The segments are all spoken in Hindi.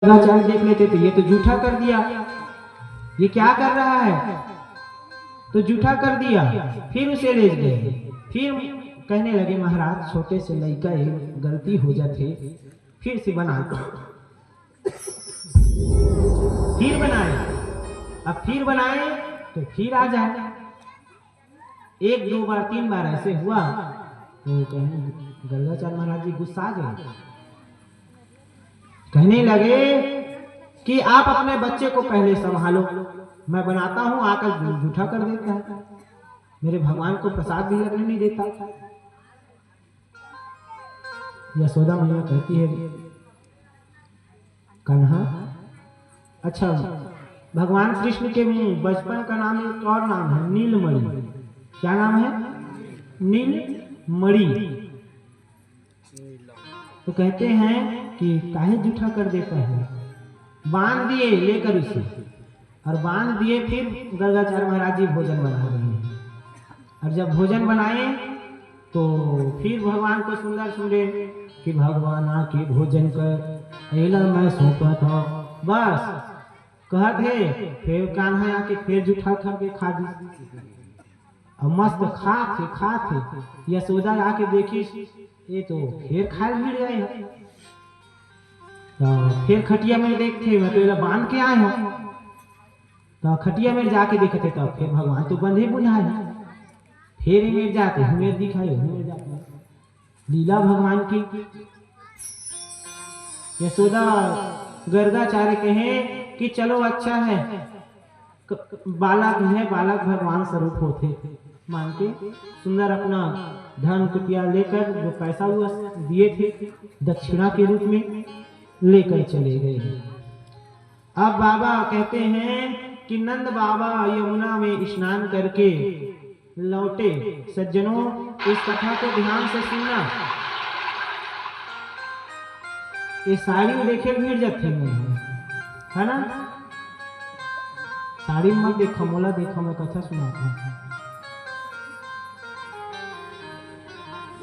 चाल देख लेते तो ये तो जूठा कर दिया, ये क्या कर रहा है, तो जूठा कर दिया। फिर उसे ले गए, फिर कहने लगे महाराज छोटे से लड़का एक गलती हो जाते, फिर से बना, फिर बनाए, अब फिर बनाए तो फिर आ जाए। एक दो बार तीन बार ऐसे हुआ तो कहने गंगाचार्य महाराज जी गुस्सा गए, कहने लगे कि आप अपने बच्चे को पहले संभालो, मैं बनाता हूं आकर जूठा कर देता है, मेरे भगवान को प्रसाद भी लगने नहीं देता। यशोदा मैया कहती है कान्हा, अच्छा भगवान कृष्ण के बचपन का नाम एक और नाम है नीलमणि, क्या नाम है, नीलमणि। तो कहते हैं कि काहे जूठा कर देता है, बांध दिए लेकर उसे, और बांध दिए फिर गर्गाचार्य महाराज जी भोजन बना रहे हैं। और जब भोजन बनाए तो फिर भगवान को सुंदर सुने कि भगवान आके भोजन कर एला मैं सोता था, बस कहते फिर कान्हा आके फिर जूठा करके खा दी, और मस्त खाते यशोदा आके देखी ये तो फिर खाए भिड़ गए हैं, तो फिर खटिया में देखते मैं तो बांध के आए हैं, तो खटिया में जाके देखते तो फिर भगवान तो बंधे बुझाए, फिर में जाते हमें दिखाए, लीला भगवान की। यशोदा गर्गाचार्य कहे कि चलो अच्छा है, बालक है, बालक भगवान स्वरूप होते मान के सुंदर अपना धन कुटिया लेकर जो पैसा हुआ दिए थे दक्षिणा के रूप में लेकर चले गए। अब बाबा कहते हैं कि नंद बाबा यमुना में स्नान करके लौटे। सज्जनों इस कथा को ध्यान से सुनना, ये साड़ी देखे भीड़ जाते है ना, साड़ी मत देखो मोला देखो, मैं कथा सुनाता हूँ।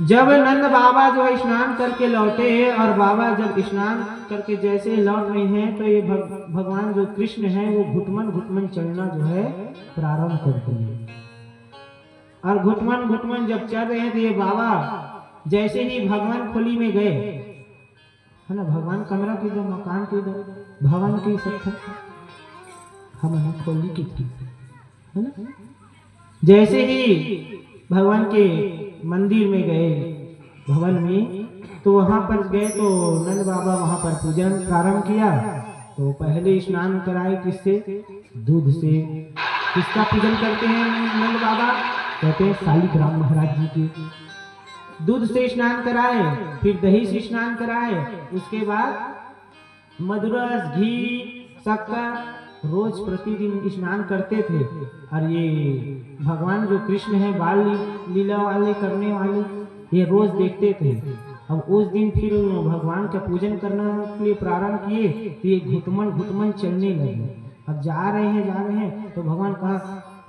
जब नंद बाबा जो है स्नान करके लौटे, और बाबा जब स्नान करके जैसे लौट रहे हैं तो ये भगवान जो कृष्ण है वो घुटमन घुटमन चलना जो है प्रारंभ कर दिए, और घुटमन घुटमन जब चल रहे हैं तो ये बाबा जैसे ही भगवान खोली में गए, है ना, भगवान कमरा की दो, मकान की दो, भवन की सब हम खोली की थी, है ना, जैसे ही भगवान के मंदिर में गए भवन में, तो वहां पर गए तो नंद बाबा वहां पर पूजन प्रारंभ किया। तो पहले स्नान कराए किससे, दूध से। किसका पूजन करते हैं नंद बाबा, कहते हैं शालिग्राम महाराज जी के। दूध से स्नान कराए, फिर दही से स्नान कराए, उसके बाद मधुरस घी शक्कर रोज प्रतिदिन स्नान करते थे। और ये भगवान जो कृष्ण है बाल लीला वाले करने वाले, ये रोज देखते थे। अब उस दिन फिर भगवान का पूजन करने के लिए प्रारंभ किए तो ये घुटमन घुटमन चलने लगे। अब जा रहे हैं तो भगवान कहा,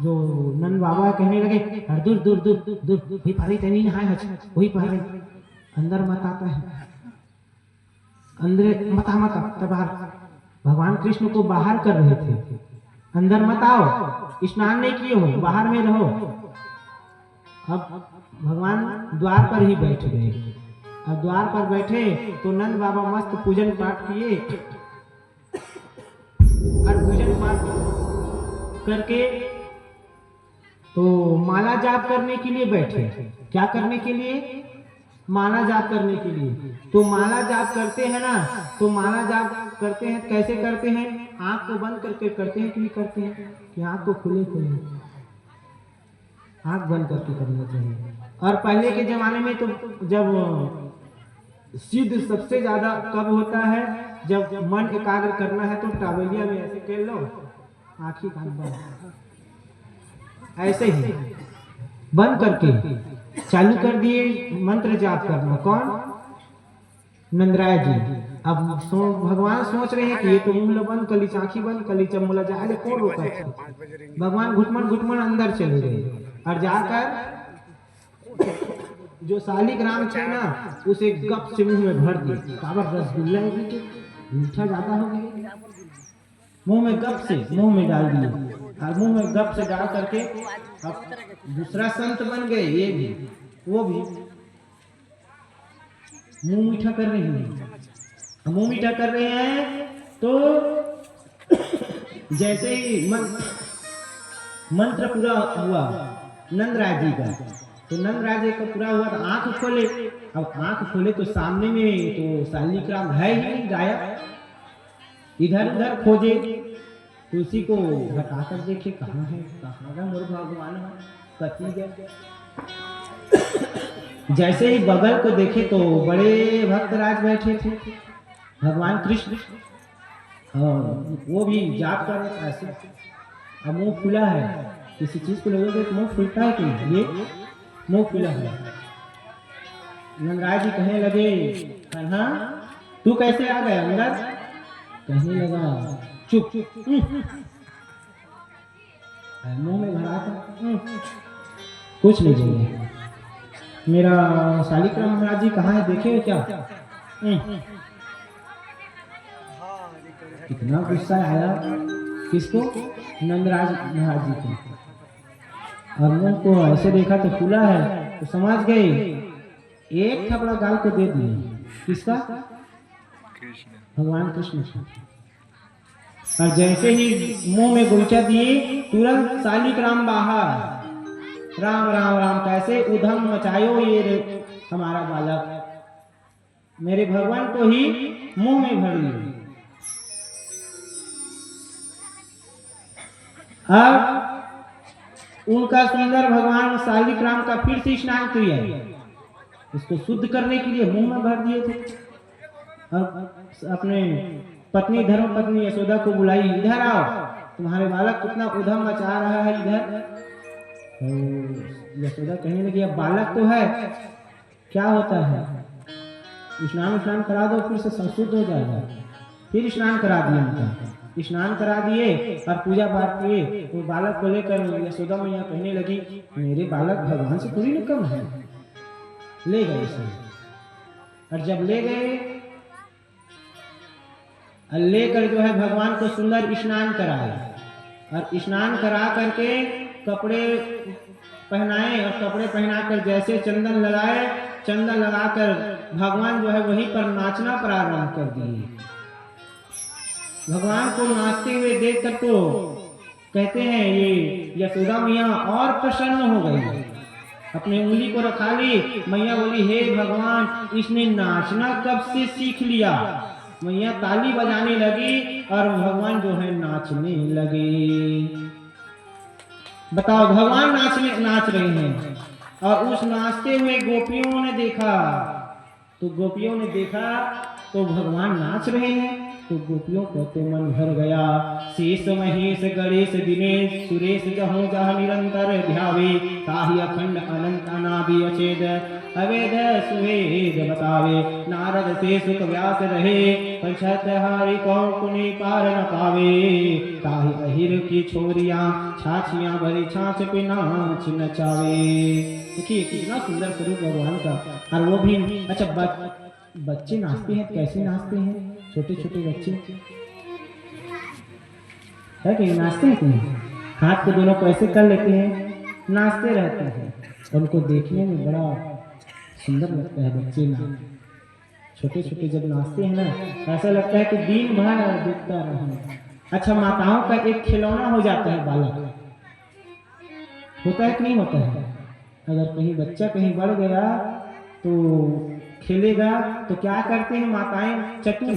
जो नंद बाबा कहने लगे दूर दूर दूर दूर वही पारी तनी नहाए, वही पारी अंदर मत आता है, अंदर मत तब भगवान कृष्ण को बाहर कर रहे थे, अंदर मत आओ, स्नान नहीं किए हो, बाहर में रहो। अब भगवान द्वार पर ही बैठ गए। अब द्वार पर बैठे तो नंद बाबा मस्त पूजन पाठ किए, और पूजन पाठ करके तो माला जाप करने के लिए बैठे। क्या करने के लिए, माला जाप करने के लिए। तो माला जाप करते हैं ना, तो माला जाप करते हैं कैसे करते हैं, आंख को बंद करके करते हैं कि नहीं करते हैं, कि आंख को खुले खुले, आंख बंद करके करना चाहिए। और पहले के जमाने में तो जब सिद्ध सबसे ज्यादा कब होता है, जब मन एकाग्र करना है तो टावलिया में ऐसे कर लो, आंखी कान बंद, ऐसे ही बंद करके चालू कर दिए मंत्र जाप करना। कौन, नंदराय जी। अब भगवान सोच रहे हैं कि ये तो मुंह बंद कली, आंखी बंद कली, चमोला जाए कौन रोका था। भगवान घुटमन घुटमन अंदर चले गए, और जाकर जो शालिग्राम थे ना उसे गप से मुंह में भर दिए, काबर रसगुल्ला है, मीठा ज्यादा हो गया, मुंह में गप से मुंह में डाल दिए, और मुंह में गप से डाल करके अब दूसरा संत बन गए। ये भी वो भी मुंह मीठा कर रहे हैं। मुंह मीठा कर रहे हैं तो जैसे ही मंत्र पूरा हुआ नंदराज जी का, तो नंदराज जी का पूरा हुआ तो आंख खोले। अब आंख खोले तो सामने में तो शालिग्राम है ही नहीं, गायब। इधर उधर खोजे, तुलसी को हटाकर देखे कहाँ है, कहाँ का मोर भगवान है, कति गए। जैसे ही बगल को देखे तो बड़े भक्तराज बैठे थे, भगवान कृष्ण, और वो भी जाप कर रहे ऐसे। अब मुंह खुला है, किसी चीज को लोगों के मुंह खुलता है कि ये मुंह खुला है। नंदराज जी कहने लगे, हाँ तू कैसे आ गया अंदर? कहने लगा चुप, मुंह में भरा था, कुछ नहीं बोले। मेरा शालिग्राम महाराज जी कहाँ है, देखे क्या? कितना गुस्सा आया किसको? नंदराज महाराज जी को। और मुंह को ऐसे देखा तो खुला है, तो समझ गए, एक थपड़ा गाल को दे दिए। किसका? भगवान कृष्ण का। और जैसे ही मुंह में गुलचा दिए, तुरंत शालिग्राम बाहर। राम राम राम, कैसे उधम मचायो ये हमारा बालक, मेरे भगवान को ही मुंह में भर लिए। अब उनका सुंदर भगवान शालिग्राम का फिर से स्नान किया, इसको शुद्ध करने के लिए मुंह में भर दिए थे। अब अपने पत्नी धर्म पत्नी यशोदा को बुलाई, इधर आओ, तुम्हारे बालक कितना उधम मचा रहा है इधर। तो यशोदा कहने लगी, अब बालक तो है, क्या होता है, स्नान करा दो, फिर से संशुद्ध हो जाएगा। फिर स्नान करा दिया उनका, स्नान करा दिए और पूजा पाठ किए। वो बालक को लेकर यशोदा मैया कहने लगी, मेरे बालक भगवान से थोड़ी न कम है। ले गए इसे, और जब ले गए, लेकर जो है भगवान को सुंदर स्नान कराए, और स्नान करा करके कपड़े पहनाए, और कपड़े पहनाकर जैसे चंदन लगाए, चंदन लगाकर भगवान जो है वहीं पर नाचना प्रारंभ कर दिए। भगवान को नाचते हुए देखकर तो कहते हैं ये यशोदा मैया और प्रसन्न हो गई, अपने उंगली को रखा ली। मैया बोली, हे भगवान, इसने नाचना कब से सीख लिया। मैया ताली बजाने लगी और भगवान जो है नाचने लगे। बताओ, भगवान नाच रहे हैं, और उस नाचते हुए गोपियों ने देखा, तो गोपियों ने देखा तो भगवान नाच रहे हैं, तो गोपियों को तो मन भर गया। शेष महेश गणेश दिनेश सुरेश जहु जह निरंतर ध्यावे, ताहि अखंड अनंत अनादि अचेद अवेद सुवेद बतावे। नारद से सुख व्यास रहे, पंचत हरि को पुनि पार न पावे। ताहि अहिर की छोरियां छाछियां भरी छाछ पे नाच नचावे। देखिए कितना सुंदर स्वरूप भगवान का। और वो भी अच्छा बच्चे नाचते हैं, कैसे नाचते हैं, छोटे छोटे बच्चे है कि नाचते हैं कि हाथ को दोनों को ऐसे कर लेते हैं, नाचते रहते हैं। उनको देखने में बड़ा सुंदर लगता है बच्चे ना, छोटे छोटे जब नाचते हैं ना, ऐसा लगता है कि दिन भर दिखता रहे। अच्छा, माताओं का एक खिलौना हो जाता है बालक, होता है कि नहीं होता है। अगर कहीं बच्चा कहीं बढ़ गया तो खेलेगा तो क्या करते हैं माताएं, चतुर